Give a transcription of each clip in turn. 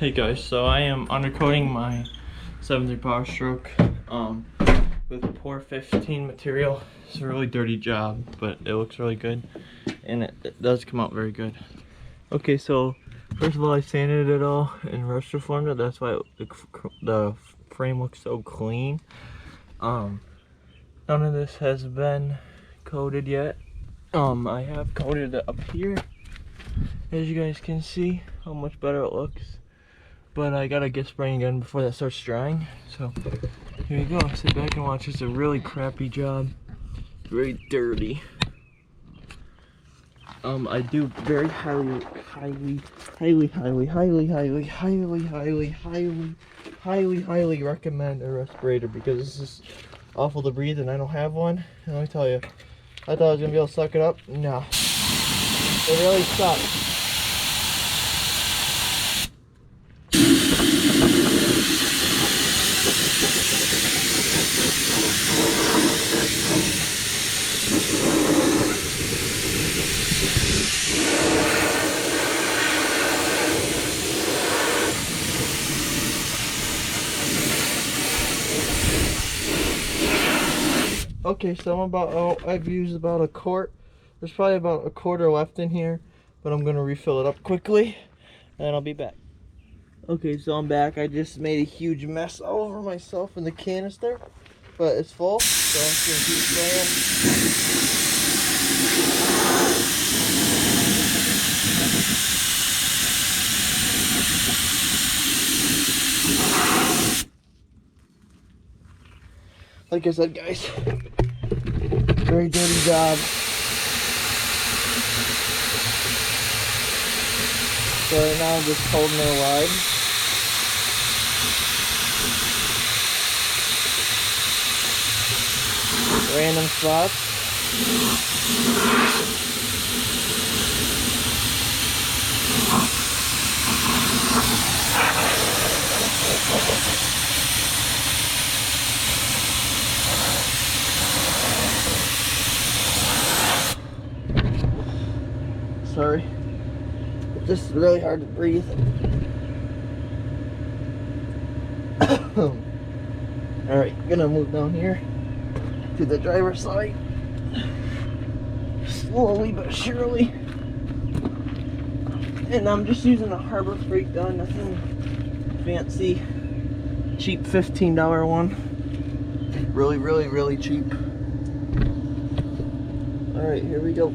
Hey guys, so I am undercoating my 73 Power Stroke with Pour 15 material. It's a really dirty job, but it looks really good, and it does come out very good. Okay, so first of all, I sanded it all and rust reformed it. That's why the frame looks so clean. None of this has been coated yet. I have coated it up here, as you guys can see how much better it looks. But I gotta get spraying again before that starts drying. So here you go. Sit back and watch. It's a really crappy job. Very dirty. I do very highly recommend a respirator because this is awful to breathe and I don't have one. And let me tell you, I thought I was gonna be able to suck it up. No, it really sucks. Okay, so I've used about a quart. There's probably about a quarter left in here, but I'm gonna refill it up quickly, and I'll be back. Okay, so I'm back. I just made a huge mess all over myself in the canister, but it's full, so I'm just gonna keep spraying. Like I said, guys, very dirty job. So right now I'm just holding it wide. Random spots. Sorry, it's just really hard to breathe. Alright, gonna move down here to the driver's side. Slowly but surely. And I'm just using a Harbor Freight gun, nothing fancy. Cheap $15 one. Really cheap. Alright, here we go.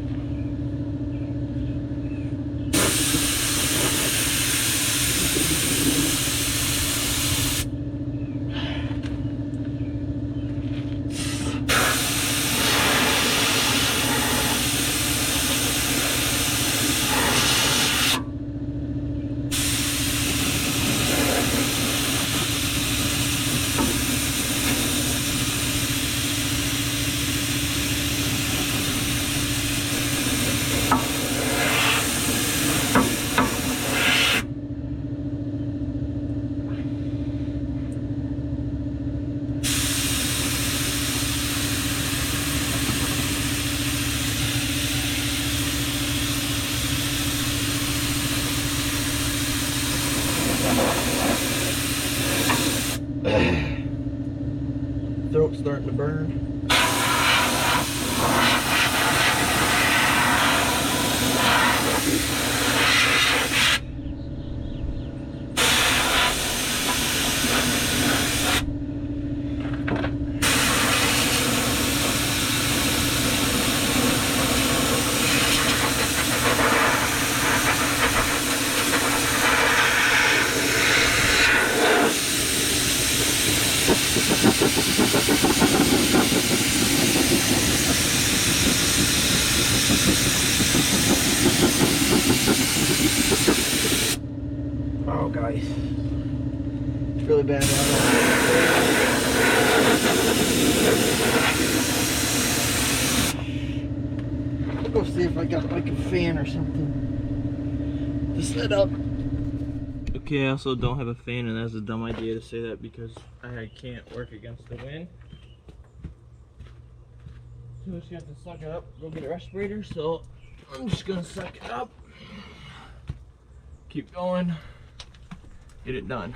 Throat's starting to burn. Oh, guys, it's really bad out there. I'll go see if I got like a fan or something to set up. Okay, I also don't have a fan, and that's a dumb idea to say that because I can't work against the wind. So I just have to suck it up, go get a respirator, so I'm just gonna suck it up. Keep going. get it done.